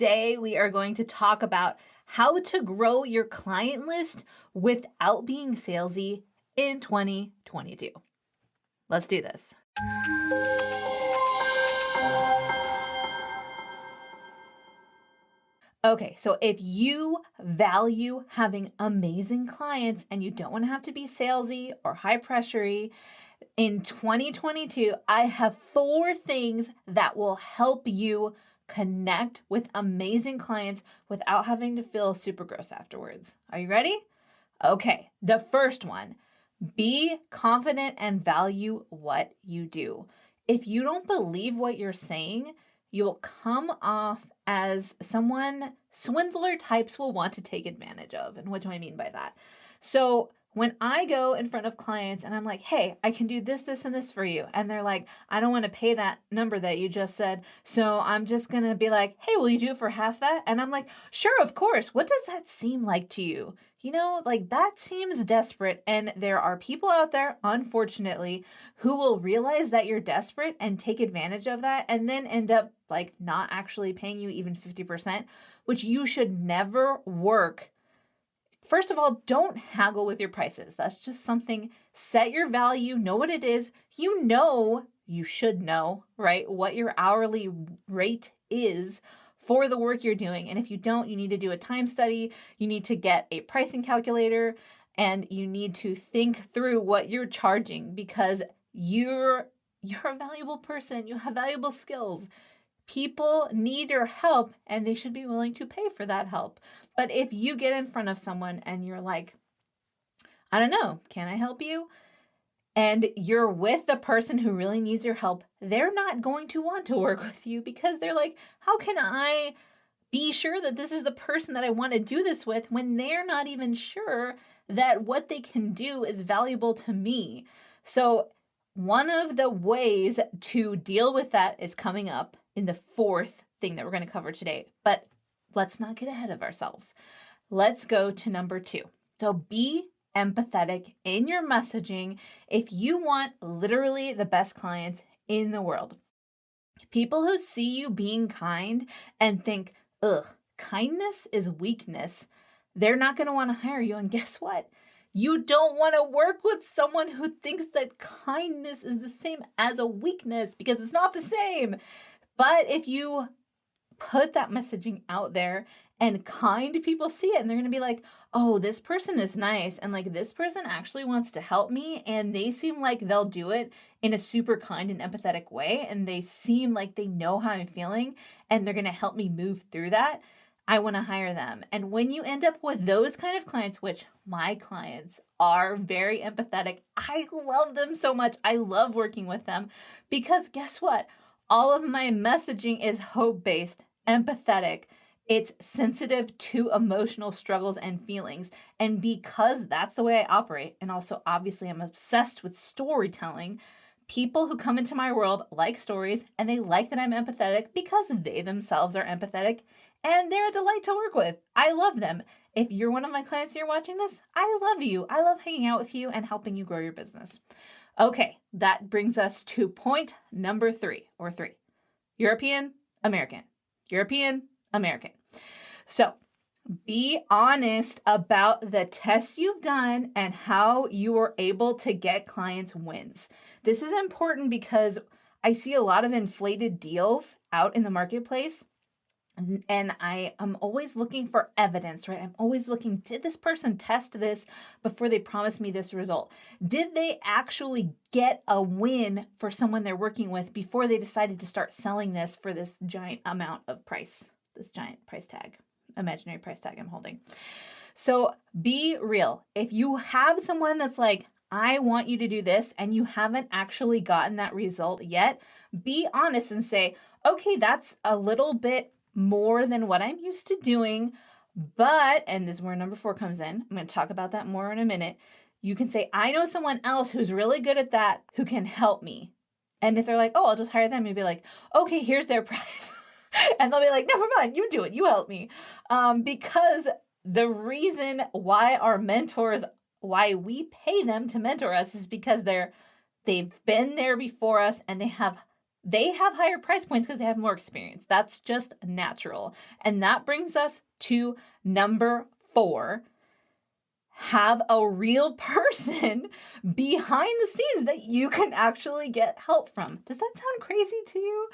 today we are going to talk about how to grow your client list without being salesy in 2022. Let's do this. Okay, so if you value having amazing clients and you don't want to have to be salesy or high pressury, in 2022, I have 4 things that will help you connect with amazing clients without having to feel super gross afterwards. Are you ready? Okay, the first one, be confident and value what you do. If you don't believe what you're saying, you will come off as someone swindler types will want to take advantage of. And what do I mean by that? So when I go in front of clients and I'm like, hey, I can do this, this, and this for you. And they're like, I don't want to pay that number that you just said. So I'm just going to be like, hey, will you do it for half that? And I'm like, sure, of course. What does that seem like to you? You know, like that seems desperate. And there are people out there, unfortunately, who will realize that you're desperate and take advantage of that and then end up like not actually paying you even 50%, which you should never work. First of all, don't haggle with your prices. That's just something, set your value, know what it is. You should know, right, what your hourly rate is for the work you're doing. And if you don't, you need to do a time study. You need to get a pricing calculator and you need to think through what you're charging because you're a valuable person. You have valuable skills. People need your help and they should be willing to pay for that help. But if you get in front of someone and you're like, I don't know, can I help you? And you're with the person who really needs your help, they're not going to want to work with you because they're like, how can I be sure that this is the person that I want to do this with when they're not even sure that what they can do is valuable to me? So one of the ways to deal with that is coming up in the 4th thing that we're going to cover today. But let's not get ahead of ourselves. Let's go to number 2. So be empathetic in your messaging if you want literally the best clients in the world. People who see you being kind and think, ugh, kindness is weakness, they're not going to want to hire you. And guess what? You don't want to work with someone who thinks that kindness is the same as a weakness because it's not the same. But if you put that messaging out there and kind people see it and they're going to be like, oh, this person is nice. And like this person actually wants to help me. And they seem like they'll do it in a super kind and empathetic way. And they seem like they know how I'm feeling and they're going to help me move through that. I want to hire them. And when you end up with those kind of clients, which my clients are very empathetic, I love them so much. I love working with them because guess what? All of my messaging is hope-based, empathetic. It's sensitive to emotional struggles and feelings. And because that's the way I operate, and also obviously I'm obsessed with storytelling, people who come into my world like stories and they like that I'm empathetic because they themselves are empathetic and they're a delight to work with. I love them. If you're one of my clients and you're watching this, I love you. I love hanging out with you and helping you grow your business. Okay, that brings us to point number 3, or 3. European, American. European, American. So be honest about the tests you've done and how you were able to get clients wins. This is important because I see a lot of inflated deals out in the marketplace. And I am always looking for evidence, right? I'm always looking, did this person test this before they promised me this result? Did they actually get a win for someone they're working with before they decided to start selling this for this giant amount of price, this giant price tag, imaginary price tag I'm holding? So be real. If you have someone that's like, I want you to do this, and you haven't actually gotten that result yet, be honest and say, okay, that's a little bit more than what I'm used to doing, but, and this is where number 4 comes in. I'm going to talk about that more in a minute. You can say, I know someone else who's really good at that who can help me. And if they're like, oh, I'll just hire them, you'll be like, okay, here's their price. And they'll be like, never mind, you do it, you help me. Because the reason why our mentors, why we pay them to mentor us is because they've been there before us and they have they have higher price points because they have more experience. That's just natural. And that brings us to number 4. Have a real person behind the scenes that you can actually get help from. Does that sound crazy to you?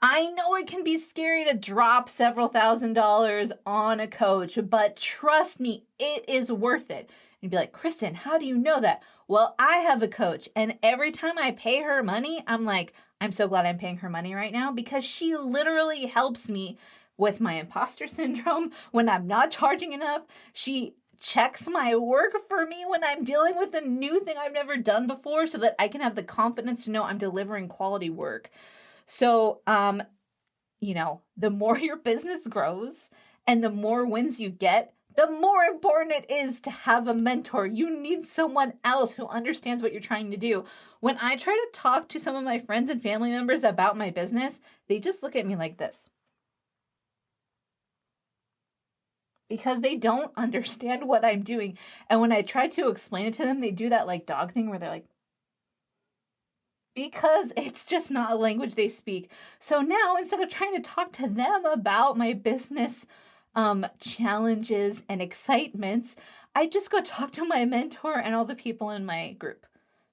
I know it can be scary to drop several $1,000s on a coach, but trust me, it is worth it. And you'd be like, Kristin, how do you know that? Well, I have a coach, and every time I pay her money, I'm like, I'm so glad I'm paying her money right now because she literally helps me with my imposter syndrome when I'm not charging enough. She checks my work for me when I'm dealing with a new thing I've never done before so that I can have the confidence to know I'm delivering quality work. So, the more your business grows and the more wins you get, the more important it is to have a mentor. You need someone else who understands what you're trying to do. When I try to talk to some of my friends and family members about my business, they just look at me like this. Because they don't understand what I'm doing. And when I try to explain it to them, they do that like dog thing where they're like, because it's just not a language they speak. So now instead of trying to talk to them about my business challenges and excitements, I just go talk to my mentor and all the people in my group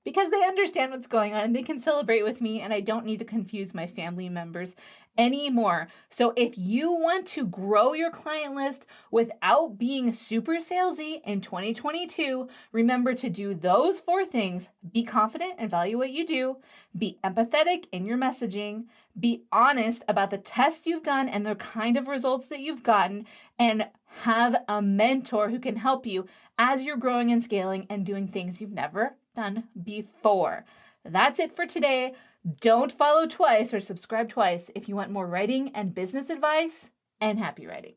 because they understand what's going on and they can celebrate with me, and I don't need to confuse my family members anymore. So if you want to grow your client list without being super salesy in 2022, remember to do those 4 things. Be confident and value what you do. Be empathetic in your messaging. Be honest about the tests you've done and the kind of results that you've gotten, and have a mentor who can help you as you're growing and scaling and doing things you've never done before. That's it for today. Don't follow twice or subscribe twice if you want more writing and business advice, and happy writing.